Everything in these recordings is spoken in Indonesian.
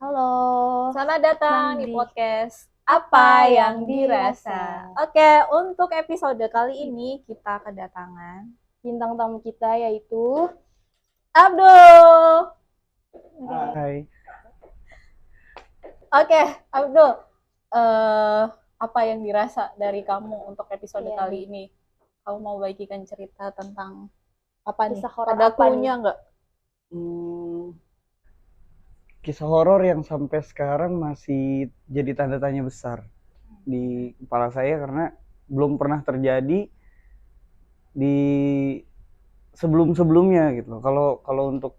Halo, Selamat datang di Mandi. podcast Apa Apa yang yang dirasa? dirasa. Oke, untuk episode kali ini kita kedatangan Bintang tamu kita yaitu Abdul. Hai, Oke, Abdul. eh apa yang dirasa dari kamu untuk episode Iya kali nih. ini? Kamu mau bagikan cerita tentang apa nih? Kisah horor Ada apa clue-nya nih? nggak? kisah horor yang sampai sekarang masih jadi tanda tanya besar di kepala saya karena belum pernah terjadi di sebelum-sebelumnya gitu loh. Kalau kalau untuk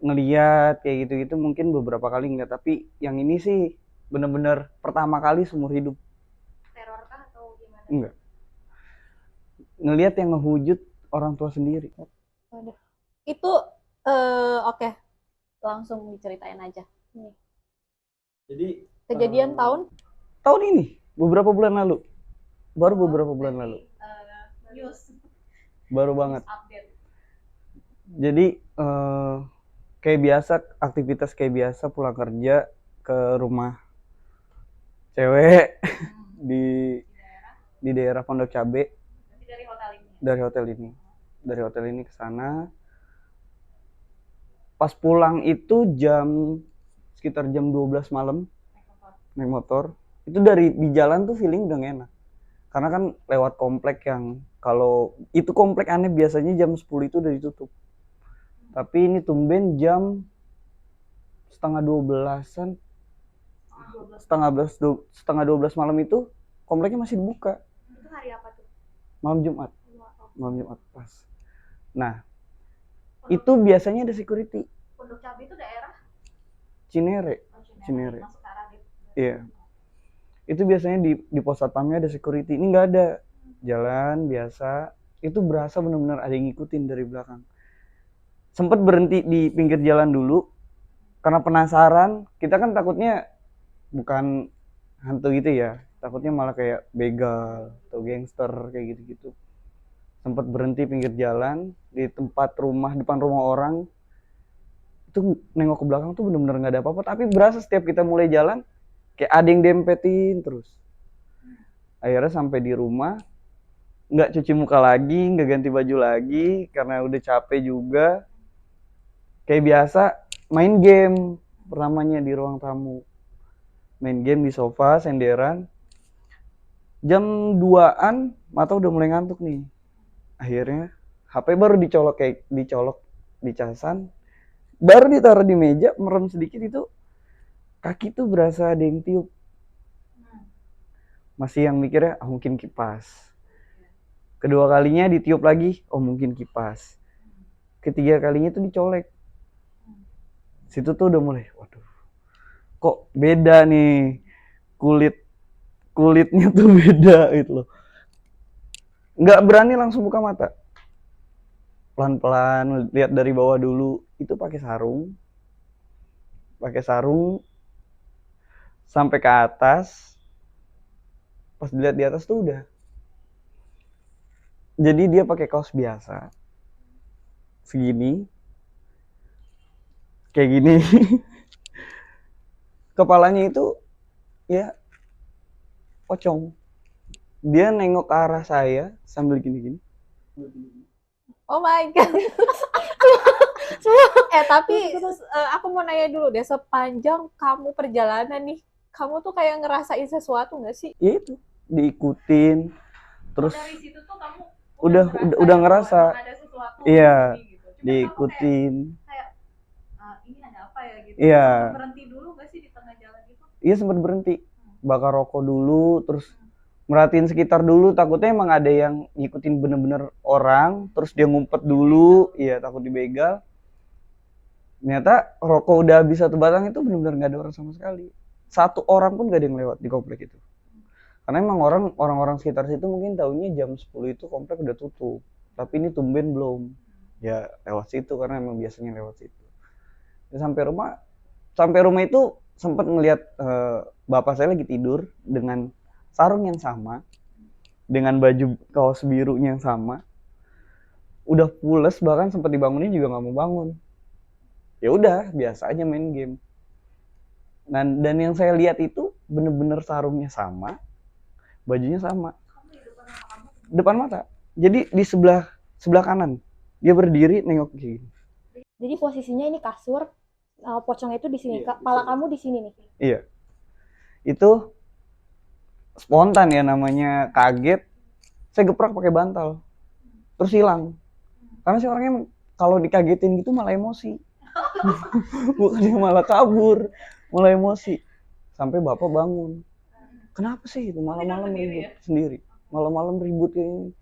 ngeliat kayak gitu-gitu mungkin beberapa kali enggak, tapi yang ini sih bener-bener pertama kali seumur hidup. Teror kah atau gimana? Enggak. Ngeliat yang ngehujut orang tua sendiri. Waduh, Itu oke, langsung diceritain aja. Jadi Kejadian tahun tahun ini, beberapa bulan lalu. Baru beberapa bulan lalu. news Baru banget. update. Jadi kayak biasa, aktivitas kayak biasa, pulang kerja ke rumah cewek di daerah Pondok Cabe. Dari hotel ini. Dari hotel ini ke sana. Pas pulang itu sekitar jam 12 malam naik motor. Itu di jalan tuh feeling udah gak enak. Karena kan lewat komplek yang kalau itu komplek aneh biasanya jam 10 itu udah ditutup. Tapi ini tumben jam setengah 12-an, setengah 12 malam itu kompleknya masih dibuka. Itu hari apa tuh? Malam Jumat pas. Nah, itu biasanya ada security. Pondok Cabe itu daerah Cinere. masuk ke arah gitu. Iya. Itu biasanya di pos satpamnya ada security. Ini nggak ada. Jalan biasa. Itu berasa benar-benar ada yang ngikutin dari belakang. Sempet berhenti di pinggir jalan dulu karena penasaran. Kita kan takutnya bukan hantu gitu ya, takutnya malah kayak begal atau gangster kayak gitu-gitu. Sempat berhenti pinggir jalan di tempat rumah, depan rumah orang. Itu nengok ke belakang tuh bener-bener nggak ada apa-apa, tapi berasa setiap kita mulai jalan kayak ada yang dempetin terus. Akhirnya sampai di rumah, nggak cuci muka lagi, nggak ganti baju lagi karena udah capek juga. Kayak biasa main game pertamanya di ruang tamu. Main game di sofa senderan. Jam 2-an mata udah mulai ngantuk nih. Akhirnya HP baru dicolok di casan, baru ditaruh di meja, merem sedikit itu kaki tuh berasa ada yang tiup. Masih yang mikirnya mungkin kipas. Kedua kalinya ditiup lagi, mungkin kipas. Ketiga kalinya tuh dicolek. Situ tuh udah mulai, waduh, kok beda nih, kulitnya tuh beda gitu loh. Nggak berani langsung buka mata, pelan-pelan lihat dari bawah dulu. Itu pakai sarung sampai ke atas. Pas dilihat di atas tuh udah, jadi dia pakai kaos biasa segini, kayak gini. Kepalanya itu ya pocong. Dia nengok ke arah saya sambil gini-gini. Oh my god. Tapi aku mau nanya dulu deh, sepanjang kamu perjalanan nih, kamu tuh kayak ngerasain sesuatu nggak sih? Ya itu, diikutin. Terus dari situ tuh kamu udah ngerasa ada sesuatu iya, di sini gitu. diikutin. Kayak ini ada apa ya gitu. Iya. Sempat berhenti dulu nggak sih di tengah jalan itu? Iya sempat berhenti, bakar rokok dulu, terus merhatiin sekitar dulu, takutnya emang ada yang ngikutin bener-bener orang, terus dia ngumpet dulu, iya takut dibegal. Ternyata rokok udah habis satu batang, itu bener-bener nggak ada orang sama sekali. Satu orang pun gak ada yang lewat di komplek itu. Karena emang orang-orang sekitar situ mungkin tahunya jam 10 itu komplek udah tutup. Tapi ini tumben belum. Ya lewat situ karena emang biasanya lewat situ. Ya, sampai rumah itu sempat ngelihat bapak saya lagi tidur dengan sarung yang sama, dengan baju kaos birunya yang sama. Udah pules, bahkan sempat dibangunin juga nggak mau bangun. Ya udah, biasa aja main game. Dan yang saya lihat itu bener-bener sarungnya sama, bajunya sama, depan mata. Jadi di sebelah kanan dia berdiri nengok kayak gini. Jadi posisinya ini kasur, pocongnya itu di sini, Iya, kepala kamu di sini nih. Iya, itu spontan ya namanya, kaget. Saya geprak pakai bantal, terus hilang. Karena si orangnya kalau dikagetin gitu malah emosi. Bukannya malah kabur, malah emosi. Sampai bapak bangun. Kenapa sih itu malam-malam ribut sendiri? Malam-malam ribut kayak gini.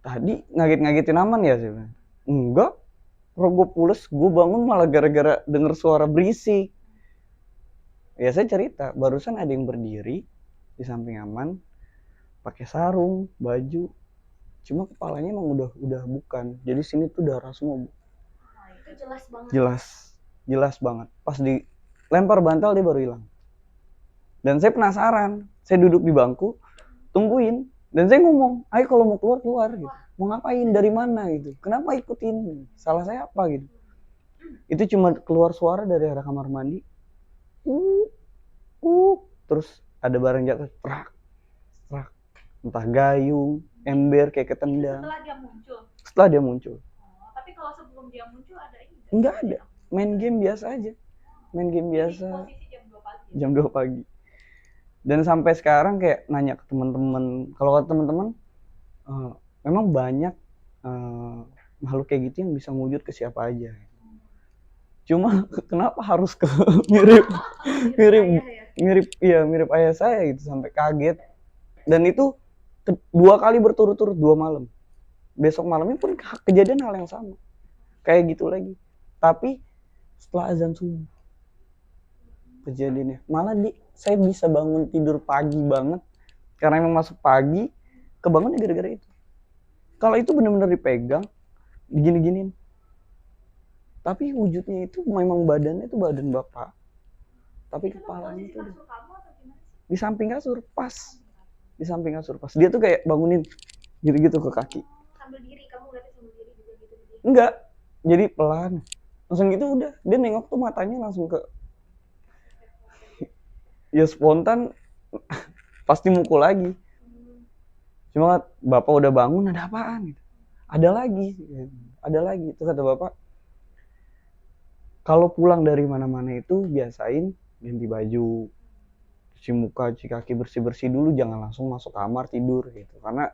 Tadi ngaget-ngagetin aman ya sih? Enggak. Kalau gue pules, gue bangun malah gara-gara denger suara berisik. Ya saya cerita, barusan ada yang berdiri di samping aman, pakai sarung, baju. Cuma kepalanya emang udah bukan. Jadi sini tuh darah semua. Itu jelas banget. Jelas banget. Pas dilempar bantal dia baru hilang. Dan saya penasaran. Saya duduk di bangku, tungguin. Dan saya ngomong, ayo kalau mau keluar gitu. Mau ngapain, dari mana gitu. Kenapa ikutin? Salah saya apa gitu. Itu cuma keluar suara dari arah kamar mandi. Terus ada barang jatuh, prak. Entah gayung, ember kayak ketendang. Setelah dia muncul. Tapi kalau sebelum dia muncul ada ini? Enggak ada. Main game biasa aja. Main game biasa. Posisi jam 2 pagi. Jam 2 pagi. Dan sampai sekarang kayak nanya ke teman-teman, kalau kata teman-teman memang banyak makhluk kayak gitu yang bisa wujud ke siapa aja. Cuma kenapa harus ke mirip ayah saya gitu, sampai kaget. Dan itu 2 kali berturut-turut, 2 malam. Besok malamnya pun kejadian hal yang sama. Kayak gitu lagi. Tapi setelah azan subuh kejadiannya. Malah saya bisa bangun tidur pagi banget. Karena emang masuk pagi, kebangunnya gara-gara itu. Kalau itu benar-benar dipegang, digini-giniin. Tapi wujudnya itu memang badannya itu badan bapak. Tapi kepalanya itu di samping kasur, pas. Di samping kasur, pas. Dia tuh kayak bangunin gitu-gitu ke kaki. Sambil diri, kamu ngeliatnya sambil diri juga gitu. Enggak, jadi pelan. Langsung gitu udah, dia nengok tuh matanya langsung ke, ya spontan pasti mukul lagi. Cuma bapak udah bangun, ada apaan gitu. Ada lagi. Itu kata bapak, kalau pulang dari mana-mana itu biasain ganti baju, cuci muka, cuci kaki, bersih-bersih dulu, jangan langsung masuk kamar tidur gitu. Karena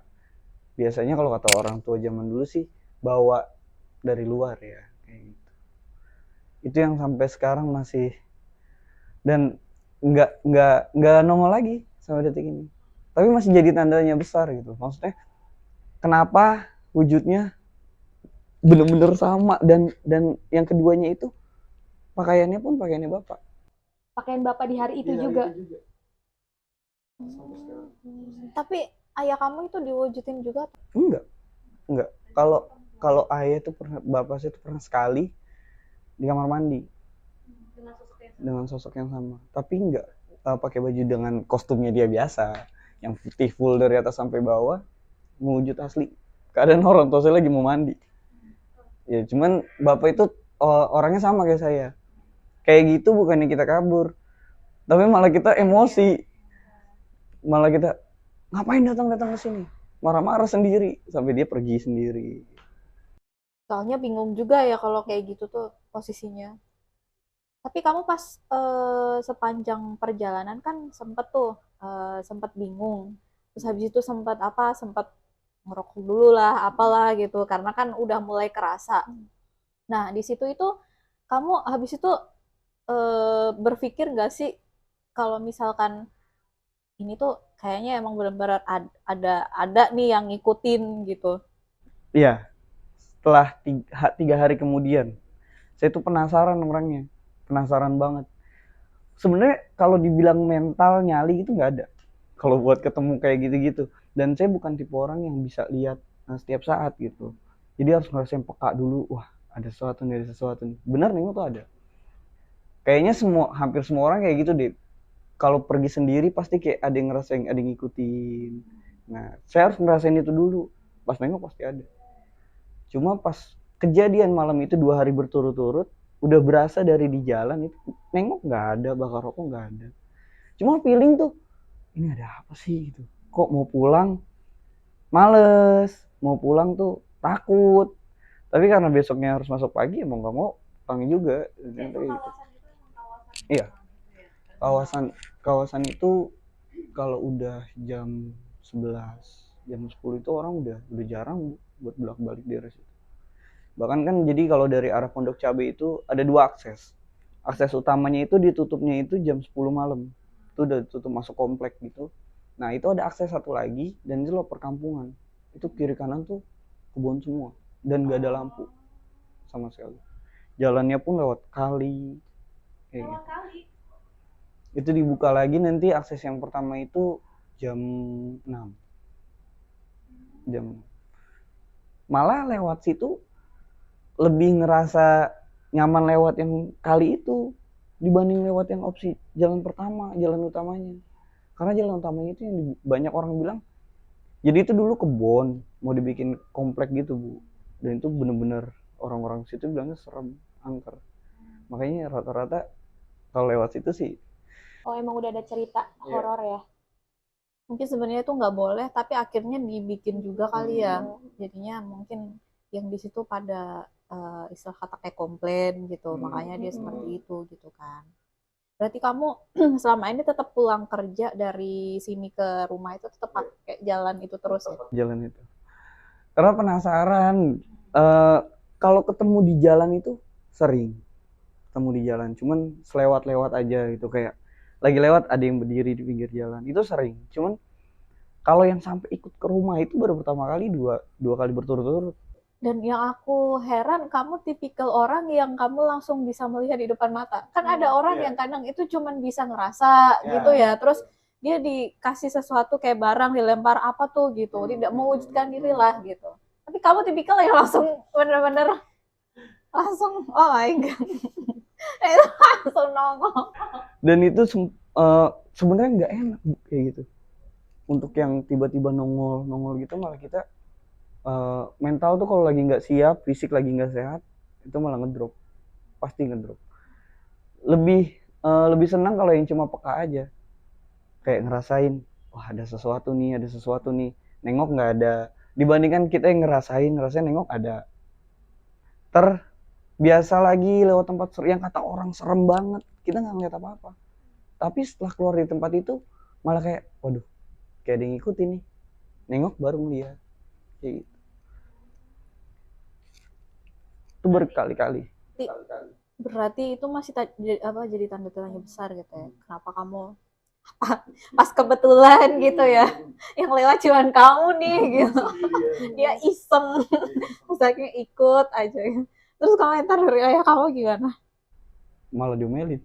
biasanya kalau kata orang tua zaman dulu sih bawa dari luar ya kayak gitu. Itu yang sampai sekarang masih, dan nggak nongol lagi sampai detik ini. Tapi masih jadi tandanya besar gitu. Maksudnya kenapa wujudnya bener-bener sama, dan yang keduanya itu pakaiannya pun pakaiannya bapak. Pakaian bapak di hari itu juga. Tapi ayah kamu itu diwujudin juga? Enggak. Kalau ayah itu pernah, bapak saya itu pernah sekali di kamar mandi dengan sosok yang sama. Tapi enggak pakai baju dengan kostumnya dia biasa, yang putih full dari atas sampai bawah, wujud asli. Keadaan orang tua saya lagi mau mandi. Ya cuman bapak itu orangnya sama kayak saya. Kayak gitu bukannya kita kabur, tapi malah kita emosi. Malah kita ngapain datang ke sini? Marah-marah sendiri sampai dia pergi sendiri. Soalnya bingung juga ya kalau kayak gitu tuh posisinya. Tapi kamu pas sepanjang perjalanan kan sempet bingung. Terus habis itu sempat ngerokok dulu lah, apalah gitu. Karena kan udah mulai kerasa. Nah di situ itu kamu habis itu berpikir nggak sih kalau misalkan ini tuh kayaknya emang benar-benar ada nih yang ngikutin gitu? Iya. Setelah 3 hari kemudian, saya tuh penasaran orangnya. Penasaran banget. Sebenarnya kalau dibilang mental nyali itu nggak ada. Kalau buat ketemu kayak gitu-gitu. Dan saya bukan tipe orang yang bisa lihat setiap saat gitu. Jadi harus ngerasain peka dulu. Wah, ada sesuatu nih. Benar nih, tuh ada. Kayaknya hampir semua orang kayak gitu deh. Kalau pergi sendiri pasti kayak ada yang ngerasain, ada yang ngikutin. Nah, saya harus ngerasain itu dulu. Pas nengok pasti ada. Cuma pas kejadian malam itu 2 hari berturut-turut, udah berasa dari di jalan itu nengok nggak ada, bakar rokok nggak ada. Cuma feeling tuh, ini ada apa sih gitu. Kok mau pulang males, mau pulang tuh takut. Tapi karena besoknya harus masuk pagi, mau nggak mau pulang juga. Itu kawasan itu emang kawasan Iya. kawasan Kawasan itu kalau udah jam 11, jam 10 itu orang udah jarang buat bolak-balik daerah situ. Bahkan kan jadi kalau dari arah Pondok Cabe itu ada 2 akses. Akses utamanya itu ditutupnya itu jam 10 malam. Itu udah tutup masuk komplek gitu. Nah, itu ada akses satu lagi dan itu loh perkampungan. Itu kiri kanan tuh kebun semua dan gak ada lampu sama sekali. Jalannya pun lewat kali. Kayak gitu. kali. Itu dibuka lagi nanti akses yang pertama itu jam 6. Malah lewat situ lebih ngerasa nyaman lewat yang kali itu dibanding lewat yang opsi jalan pertama, jalan utamanya. Karena jalan utamanya itu yang banyak orang bilang, jadi itu dulu kebon, mau dibikin komplek gitu Bu. Dan itu bener-bener orang-orang situ bilangnya serem, angker. Makanya rata-rata kalau lewat situ sih. Oh, emang udah ada cerita horor ya? Mungkin sebenarnya itu nggak boleh, tapi akhirnya dibikin juga kali ya. Jadinya mungkin yang di situ pada istilah kata kayak komplain gitu, makanya dia seperti itu gitu kan. Berarti kamu selama ini tetap pulang kerja dari sini ke rumah itu tetap pakai jalan itu terus ya? Jalan itu. Karena penasaran, kalau ketemu di jalan itu sering ketemu di jalan, cuman selewat-lewat aja gitu, kayak lagi lewat ada yang berdiri di pinggir jalan, itu sering. Cuman kalau yang sampai ikut ke rumah itu baru pertama kali, dua kali berturut-turut. Dan yang aku heran, kamu tipikal orang yang kamu langsung bisa melihat di depan mata. Kan ada orang yang kadang itu cuman bisa ngerasa gitu ya. Terus dia dikasih sesuatu kayak barang dilempar apa tuh gitu, tidak mewujudkan diri lah gitu. Tapi kamu tipikal yang langsung bener-bener langsung oh my god. Itu langsung nongol. Dan itu sebenarnya nggak enak Bu, kayak gitu. Untuk yang tiba-tiba nongol gitu malah kita mental tuh kalau lagi nggak siap, fisik lagi nggak sehat, itu malah ngedrop, pasti ngedrop. Lebih senang kalau yang cuma peka aja, kayak ngerasain, wah ada sesuatu nih, nengok nggak ada, dibandingkan kita yang ngerasain nengok ada. Biasa lagi lewat tempat yang kata orang serem banget, kita nggak ngeliat apa-apa, tapi setelah keluar dari tempat itu malah kayak, waduh, kayak ada yang ngikutin nih, nengok baru melihat, kayak gitu. Itu berkali-kali. Berarti itu masih jadi tanda tanya besar gitu ya. Kenapa kamu pas kebetulan gitu ya, yang lewat cuman kamu nih gitu. Dia iseng, misalnya ikut aja. Terus komentar dari ayah kamu gimana? Malah diomelin.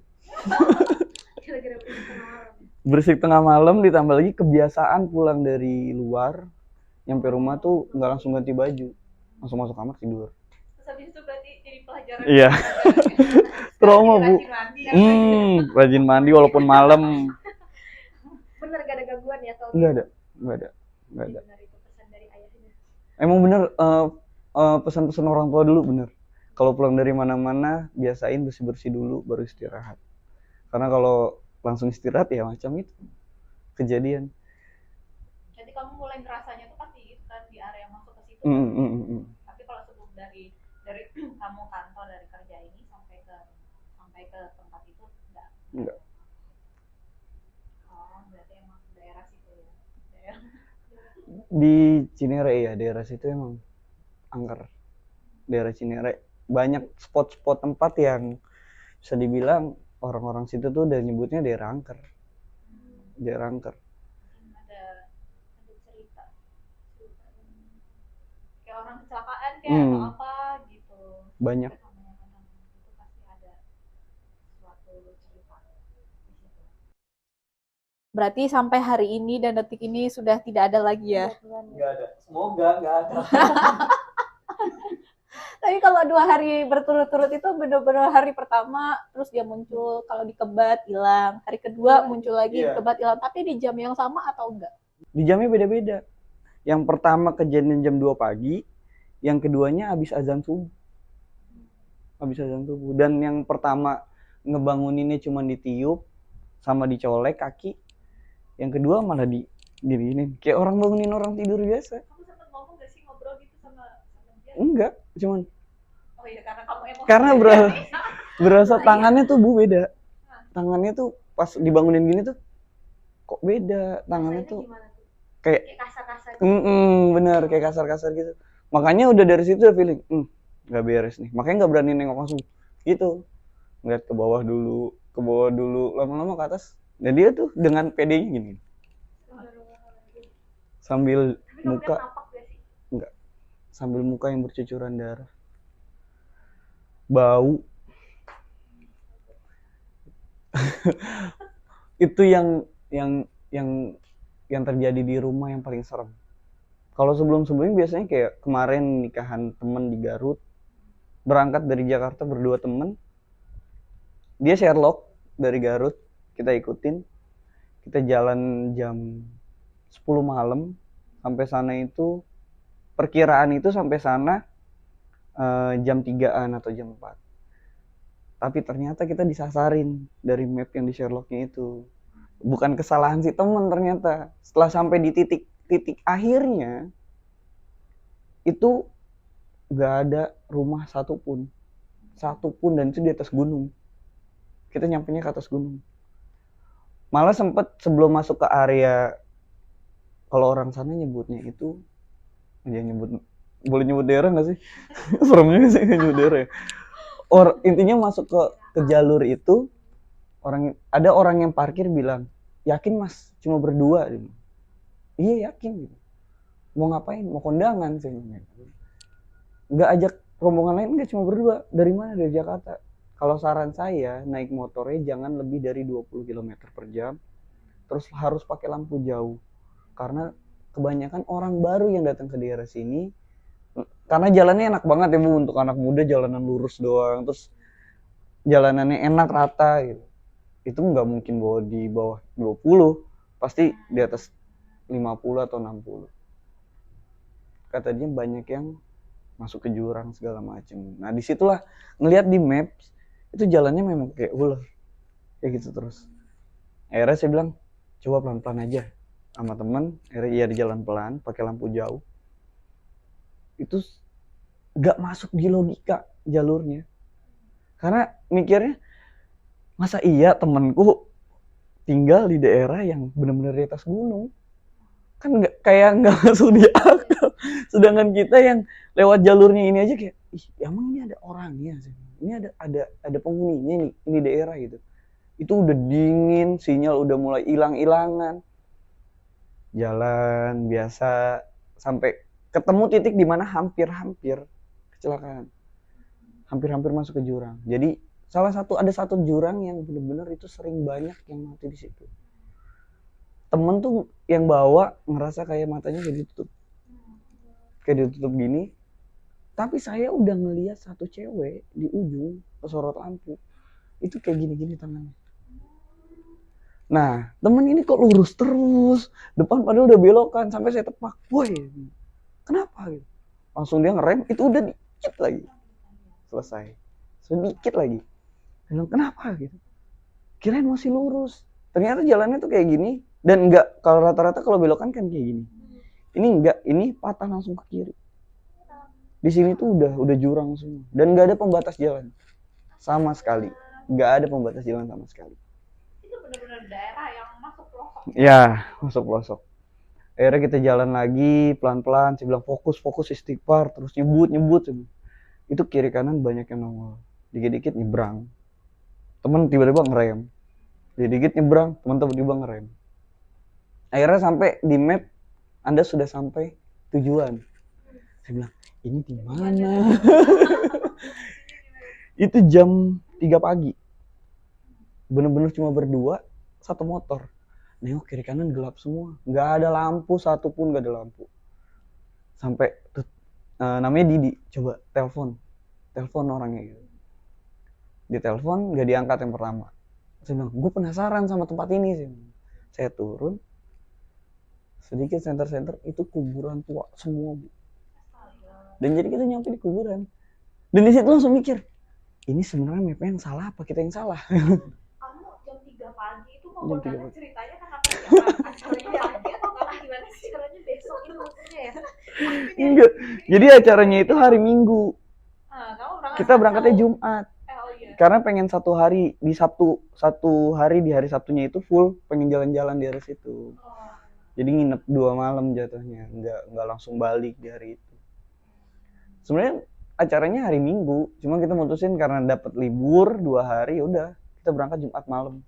Berisik tengah malam, ditambah lagi kebiasaan pulang dari luar, nyampe rumah tuh nggak langsung ganti baju, langsung masuk kamar tidur. Terus habis itu berarti jadi pelajaran. Iya. Trauma Bu. Rajin mandi walaupun malam. Bener gak ada gangguan ya kalau? Nggak ada. Bener itu pesan dari ayahnya. Emang bener pesan-pesan orang tua dulu bener. Kalau pulang dari mana-mana biasain bersih-bersih dulu baru istirahat. Karena kalau langsung istirahat ya macam itu kejadian. Jadi kamu mulai ngerasanya tuh pasti itu kan di area masuk ke situ. Tapi kalau sebelum dari kamu kantor dari kerja ini sampai ke tempat itu enggak. Oh, berarti emang daerah situ ya. Di Cinere ya, daerah situ emang angker. Daerah Cinere banyak spot-spot tempat yang bisa dibilang orang-orang situ tuh udah nyebutnya daerah angker. Daerah angker. Ada cerita kayak orang kecelakaan kayak atau apa gitu. Banyak. Itu pasti ada suatu cerita di situ. Berarti sampai hari ini dan detik ini sudah tidak ada lagi ya? Nggak ada. Semoga nggak ada. Tapi kalau 2 hari berturut-turut itu benar-benar hari pertama terus dia muncul, kalau di Kebat hilang, hari kedua muncul lagi di Kebat hilang, tapi di jam yang sama atau enggak? Di jamnya beda-beda. Yang pertama kejadian jam 2 pagi, yang keduanya habis azan subuh. Dan yang pertama ngebanguninnya cuma ditiup sama dicolek kaki, yang kedua malah diginiin kayak orang bangunin orang tidur biasa. Kamu sempat ngomong gak sih, ngobrol gitu sama dia? Enggak, cuman Oh iya, karena kamu emosi. karena berasa tangannya tuh Bu beda. Tangannya tuh pas dibangunin gini tuh kok beda tangannya tuh. Kayak kasar-kasar. Bener kayak kasar-kasar gitu. Makanya udah dari situ udah feeling, nggak beres nih. Makanya nggak berani nengok langsung gitu. Ngeliat ke bawah dulu, lama-lama ke atas. Dan dia tuh dengan pedenya gini. Sambil muka enggak. Sambil muka yang bercucuran darah. Bau. Itu yang terjadi di rumah yang paling serem. Kalau sebelum-sebelumnya biasanya kayak kemarin nikahan temen di Garut, berangkat dari Jakarta berdua temen, dia Sherlock dari Garut, kita ikutin, kita jalan jam 10 malam, sampai sana itu, perkiraan itu sampai sana jam 3-an atau jam 4. Tapi ternyata kita disasarin dari map yang di Sherlocknya itu. Bukan kesalahan si temen ternyata. Setelah sampai di titik akhirnya, itu gak ada rumah satupun, dan itu di atas gunung. Kita nyampenya ke atas gunung. Malah sempet sebelum masuk ke area, kalau orang sana nyebutnya itu, boleh nyebut daerah nggak sih? Serem juga sih nyebut daerah ya. Intinya masuk ke jalur itu, ada orang yang parkir bilang, yakin mas cuma berdua? Iya yakin gitu. Mau ngapain? Mau kondangan sih. Nggak ajak rombongan lain, nggak, cuma berdua. Dari mana? Dari Jakarta. Kalau saran saya naik motornya jangan lebih dari 20 km per jam, terus harus pakai lampu jauh, karena kebanyakan orang baru yang datang ke daerah sini, karena jalannya enak banget ya Bu, untuk anak muda jalanan lurus doang, terus jalanannya enak rata gitu. Itu nggak mungkin bawa di bawah 20, pasti di atas 50 atau 60. Kata dia banyak yang masuk ke jurang segala macem. Nah disitulah ngelihat di maps itu jalannya memang kayak ular, kayak gitu terus. Akhirnya saya bilang coba pelan-pelan aja sama temen. Akhirnya iya di jalan pelan pakai lampu jauh. Itu nggak masuk di logika jalurnya, karena mikirnya masa iya temenku tinggal di daerah yang benar-benar di atas gunung, kan nggak masuk di akal. Sedangkan kita yang lewat jalurnya ini aja kayak, ih emang ini ada orangnya sih, ini ada penghuninya nih, ini daerah gitu. Itu udah dingin, sinyal udah mulai hilang-hilangan, jalan biasa sampai ketemu titik di mana hampir kecelakaan, hampir masuk ke jurang. Jadi ada satu jurang yang benar-benar itu sering banyak yang mati di situ. Temen tuh yang bawa ngerasa kayak matanya kayak ditutup gini, tapi saya udah ngelihat satu cewek di ujung kesorot lampu itu kayak gini tangannya. Nah temen ini kok lurus terus depan, padahal udah belokan, sampai saya tepak, woi kenapa gitu. Langsung dia ngerem, itu udah dikit lagi selesai, sedikit lagi. Dia bilang kenapa gitu, kirain masih lurus, ternyata jalannya tuh kayak gini. Dan enggak, kalau rata-rata kalau belokan kan kayak gini. Ini enggak, ini patah langsung ke kiri. Di sini tuh udah jurang semua, dan enggak ada pembatas jalan sama sekali. Enggak ada pembatas jalan sama sekali. Itu benar-benar daerah yang masuk pelosok. Ya, masuk pelosok. Akhirnya kita jalan lagi pelan-pelan, saya bilang fokus istighfar, terus nyebut. Itu kiri kanan banyak yang nongol. Dikit-dikit nyebrang. Temen tiba-tiba ngerem. Dikit-dikit nyebrang, temen tiba-tiba ngerem. Akhirnya sampai di map, Anda sudah sampai tujuan. Saya bilang, ini di mana? Itu jam 3 pagi. Bener-bener cuma berdua, satu motor. Nengok kiri kanan gelap semua. Nggak ada lampu satupun, nggak ada lampu. Sampai namanya Didi, coba telepon orangnya gitu. Ditelepon, nggak diangkat yang pertama. Saya bilang, gue penasaran sama tempat ini sih. Saya turun, sedikit center itu kuburan tua semua Bu. Dan jadi kita nyampe di kuburan, dan di situ langsung mikir, ini sebenarnya mapnya yang salah apa kita yang salah. Kamu jam 3 pagi itu mau Jam 3 berangkat pagi. ceritanya kenapa siapa? Acaranya pagi atau kamu gimana sih? Acaranya besok itu maksudnya ya? Enggak, jadi acaranya itu hari Minggu, Kamu berangkat kita berangkatnya Jumat. oh iya. Karena pengen satu hari di Sabtu, satu hari di hari Sabtunya itu full pengen jalan-jalan di hari situ. Jadi nginep 2 malam jatuhnya, nggak langsung balik di hari itu. Sebenarnya acaranya hari Minggu, cuma kita mutusin karena dapat libur 2 hari, udah kita berangkat Jumat malam.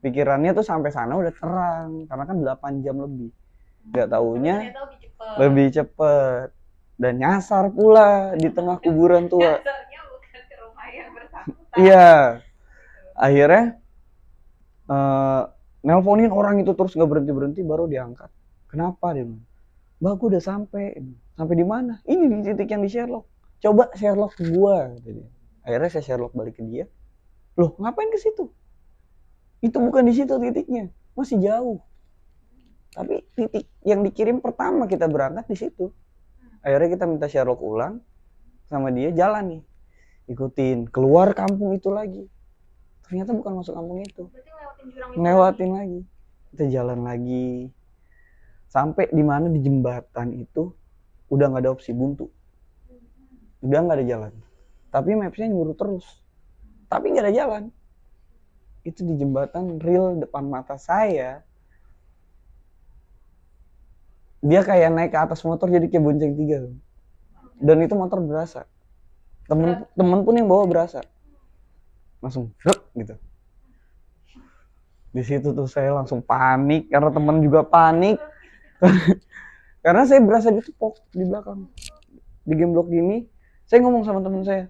Pikirannya tuh sampai sana udah terang, karena kan 8 jam lebih. Nggak taunya lebih cepet. Dan nyasar pula di tengah kuburan tua. Nyasarnya bukan ke rumah yang bersangkutan. Iya. Akhirnya nelponin orang itu terus nggak berhenti baru diangkat. Kenapa dia? Mbak, aku udah sampai. Sampai di mana? Ini di titik yang di Sherlock. Coba Sherlock ke gua. Akhirnya saya Sherlock balik ke dia. Loh, ngapain ke situ? Itu bukan di situ titiknya, masih jauh. Tapi titik yang dikirim pertama kita berangkat di situ. Akhirnya kita minta Sherlock ulang sama dia, jalan nih, ikutin keluar kampung itu lagi. Ternyata bukan masuk kampung itu. Berarti lewatin jurang itu. Ngelewatin lagi. Kita jalan lagi. Sampai di mana di jembatan itu udah nggak ada opsi buntu. Udah nggak ada jalan. Tapi mapsnya nyuruh terus. Tapi nggak ada jalan. Itu di jembatan real depan mata saya. Dia kayak naik ke atas motor jadi kayak bonceng 3. Dan itu motor berasa. Temen pun yang bawa berasa. Langsung gitu. Di situ tuh saya langsung panik karena teman juga panik. Karena saya berasa ditepok di belakang. Di game block gini, saya ngomong sama teman saya,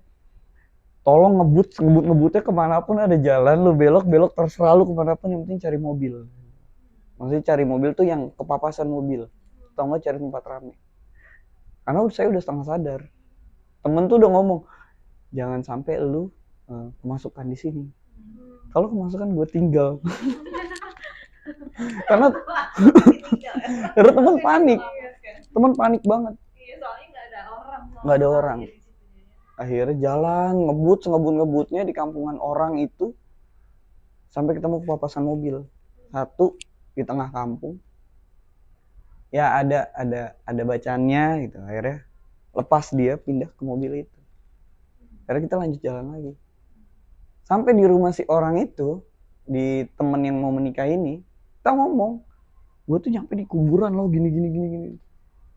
tolong ngebutnya kemanapun ada jalan, lu belok terserah lu kemanapun, yang penting cari mobil. Maksudnya cari mobil tuh yang kepapasan mobil, atau nggak cari tempat rame. Karena saya udah setengah sadar. Temen tuh udah ngomong, jangan sampai lu kemasukan di sini. Kalau kemasukan gue tinggal. karena temen panik. Temen panik banget. Iya, soalnya nggak ada orang. Akhirnya jalan ngebutnya di kampungan orang itu sampai ketemu kepapasan mobil satu di tengah kampung. Ya ada bacaannya gitu. Akhirnya lepas dia pindah ke mobil itu. Akhirnya kita lanjut jalan lagi. Sampai di rumah si orang itu, di temen yang mau menikah ini, kita ngomong, gue tuh nyampe di kuburan loh gini.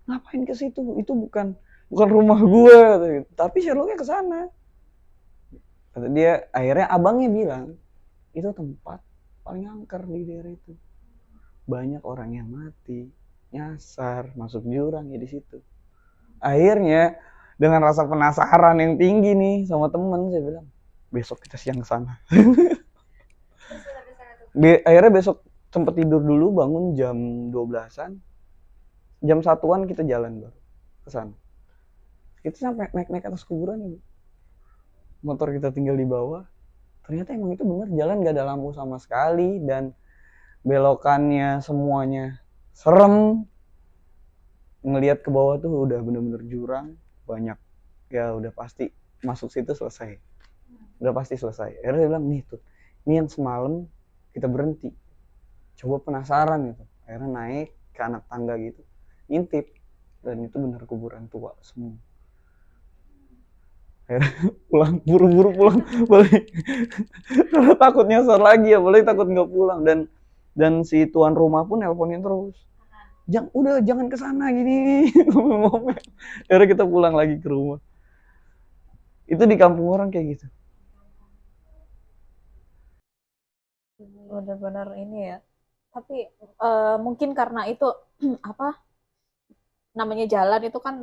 Ngapain ke situ? Itu bukan rumah gue, tapi Sherlocknya ke sana. Kata dia, akhirnya abangnya bilang, itu tempat paling angker di daerah itu. Banyak orang yang mati, nyasar, masuk jurang ya di situ. Akhirnya dengan rasa penasaran yang tinggi nih sama temen, saya bilang, besok kita siang ke sana. Akhirnya besok sempet tidur dulu, bangun jam 12-an. Jam 1-an kita jalan baru ke sana. Kita sampai naik atas kuburan ya. Motor kita tinggal di bawah. Ternyata emang itu bener, jalan gak ada lampu sama sekali dan belokannya semuanya serem. Ngelihat ke bawah tuh udah bener-bener jurang, banyak. Ya udah pasti masuk situ selesai. Udah pasti selesai. Akhirnya dia bilang, nih tuh, ini yang semalam kita berhenti. Coba penasaran gitu. Akhirnya naik ke anak tangga gitu, ngintip. Dan itu benar kuburan tua semua. Akhirnya pulang, buru-buru pulang balik. Karena takut nyasar lagi ya, boleh takut nggak pulang. Dan si tuan rumah pun nelponin terus. Jangan kesana gini. Akhirnya kita pulang lagi ke rumah. Itu di kampung orang kayak gitu. Benar-benar ini ya. Tapi mungkin karena itu apa namanya jalan itu kan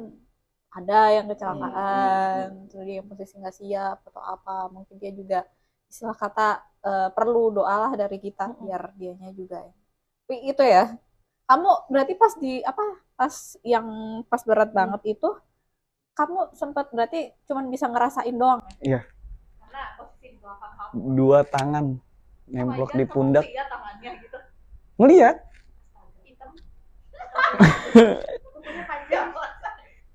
ada yang kecelakaan, terus dia posisi nggak siap atau apa, mungkin dia juga istilah kata perlu doalah dari kita biar dianya juga ya. Tapi itu ya, kamu berarti pas berat banget itu, kamu sempat berarti cuman bisa ngerasain doang? Iya. Karena posisi di belakang kamu. 2 tangan nemplok di pundak. Lihat tangannya gitu. Ngelihat? Hitam.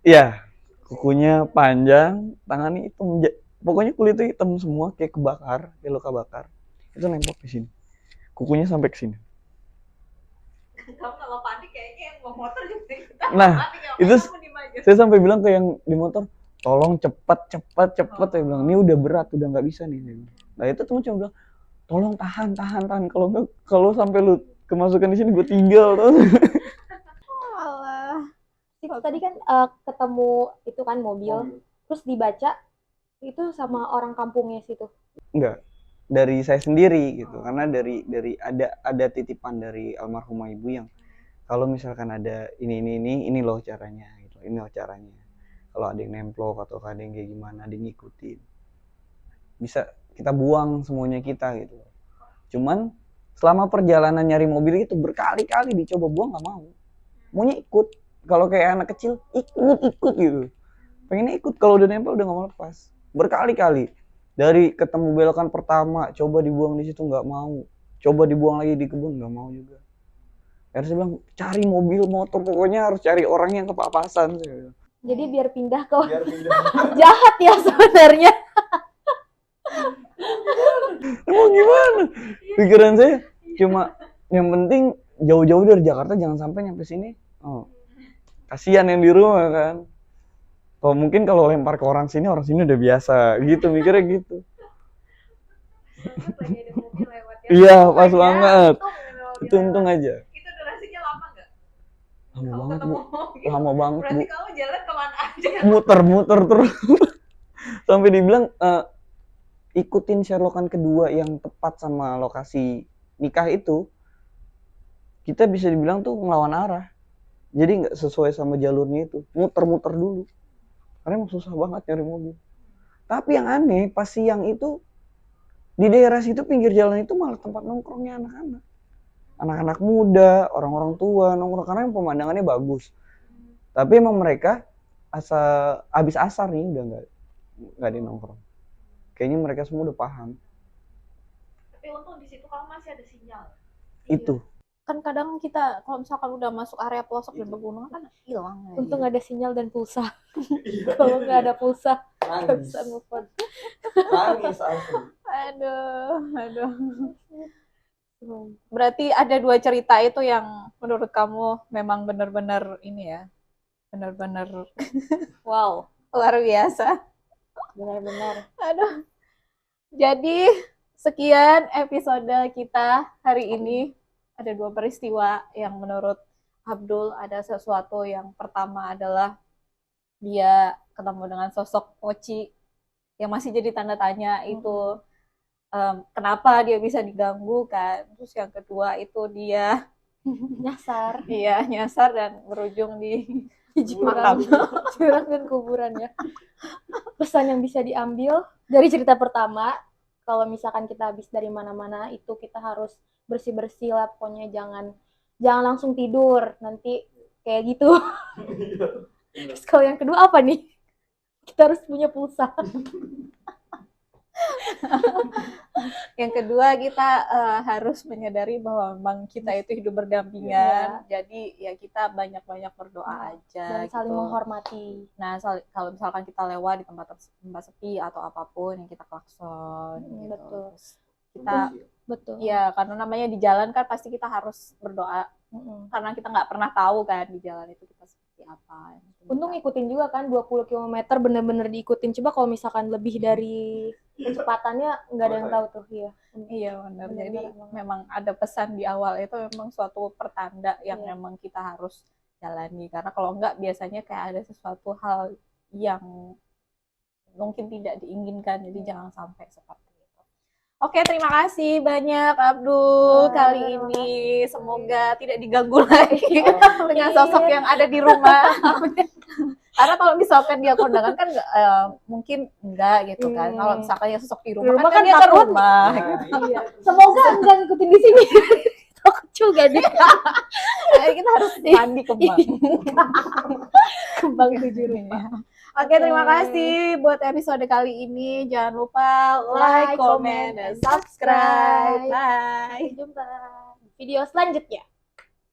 Iya, kukunya panjang, tangannya hitam. Pokoknya kulitnya hitam semua, kayak kebakar, kayak luka bakar. Itu nempel di sini. Kukunya sampai ke sini. Kamu kalau panik kayaknya yang mau motor juga Nah, panik ya, itu kamu diem aja. saya sampai bilang ke yang di motor, tolong cepat. Saya bilang, ini udah berat, udah nggak bisa nih. Saya bilang. Nah itu teman cuma bilang, tolong tahan. Kalau nggak, kalau sampai lu kemasukan di sini gue tinggal. Alah. Itu tadi kan ketemu itu kan mobil, terus dibaca itu sama orang kampungnya situ. Enggak, dari saya sendiri gitu, karena dari ada titipan dari almarhumah ibu yang kalau misalkan ada ini loh caranya gitu, ini loh caranya. Kalau ada yang nemplok atau ada yang kayak gimana, ada yang ngikutin, bisa kita buang semuanya kita gitu. Cuman selama perjalanan nyari mobil itu berkali-kali dicoba buang nggak mau, maunya ikut. Kalau kayak anak kecil ikut gitu, pengennya ikut. Kalau udah nempel udah nggak mau lepas. Berkali-kali dari ketemu belokan pertama coba dibuang di situ nggak mau, coba dibuang lagi di kebun nggak mau juga. Harus bilang cari mobil motor, pokoknya harus cari orang yang kepapasan. Jadi biar pindah ke Biar pindah. jahat ya sebenarnya. Emang gimana? Pikiran saya cuma yang penting jauh-jauh dari Jakarta jangan sampai nyampe sini. Oh. Kasihan yang di rumah kan. Kalau mungkin kalau lempar ke orang sini udah biasa gitu, mikirnya gitu. Iya, pas banget. Itu untung aja. Itu durasinya lama nggak? Lama banget Bu. Lama banget Bu. Berarti kamu jalan kemana aja? Muter terus. Sampai dibilang ikutin Sherlockan kedua yang tepat sama lokasi nikah itu, kita bisa dibilang tuh ngelawan arah. Jadi nggak sesuai sama jalurnya itu, muter dulu. Karena emang susah banget nyari mobil. Tapi yang aneh, pas siang itu di daerah situ pinggir jalan itu malah tempat nongkrongnya anak-anak. Anak-anak muda, orang-orang tua nongkrong karena yang pemandangannya bagus. Tapi emang mereka abis asar nih udah nggak di nongkrong. Kayaknya mereka semua udah paham. Tapi untung di situ kamu masih ada sinyal. Itu. Kan kadang kita kalau misalkan udah masuk area pelosok dan pegunungan kan hilang. Untung ada sinyal dan pulsa. Kalau nggak ada pulsa nggak bisa move on. Nangis asli. Aduh. Berarti ada dua cerita itu yang menurut kamu memang benar-benar ini ya, benar-benar wow, luar biasa. Benar-benar. Aduh. Jadi sekian episode kita hari ini. Ada dua peristiwa yang menurut Abdul ada sesuatu. Yang pertama adalah dia ketemu dengan sosok Oci yang masih jadi tanda tanya itu kenapa dia bisa diganggu kan. Terus yang kedua itu dia Nyasar. Iya, nyasar dan berujung di jurang, jurang dan kuburan ya. Pesan yang bisa diambil dari cerita pertama, kalau misalkan kita habis dari mana-mana itu kita harus bersih-bersih lah, pokoknya jangan langsung tidur, nanti kayak gitu. Terus kalau yang kedua apa nih? Kita harus punya pulsa. Yang kedua kita harus menyadari bahwa memang kita itu hidup berdampingan. Jadi ya kita banyak-banyak berdoa aja dan saling gitu. menghormati. Nah, kalau misalkan kita lewat di tempat sepi atau apapun yang kita klakson gitu. Betul. Terus kita Betul. ya karena namanya di jalan kan pasti kita harus berdoa. Karena kita nggak pernah tahu kan di jalan itu kita seperti apa. Untung ngikutin juga kan 20 km bener-bener diikutin. Coba kalau misalkan lebih dari kecepatannya nggak ada yang tahu tuh ya. Iya benar. Jadi memang ada pesan di awal itu memang suatu pertanda yang memang kita harus jalani. Karena kalau enggak biasanya kayak ada sesuatu hal yang mungkin tidak diinginkan. Jadi jangan sampai seperti itu. Oke, terima kasih banyak Abdul kali ini. Semoga tidak diganggu lagi dengan sosok yang ada di rumah. Karena kalau misalkan dia kondangan kan mungkin enggak gitu kan. Kalau misalkan dia sosok di rumah kan dia ke rumah. Gitu. Iya. Semoga enggak ngikutin di sini. Takut juga deh. Kita harus mandi kembang. Kembang 7 rupa. Oke, terima kasih buat episode kali ini. Jangan lupa like, comment, dan subscribe. Bye. Sampai jumpa di video selanjutnya.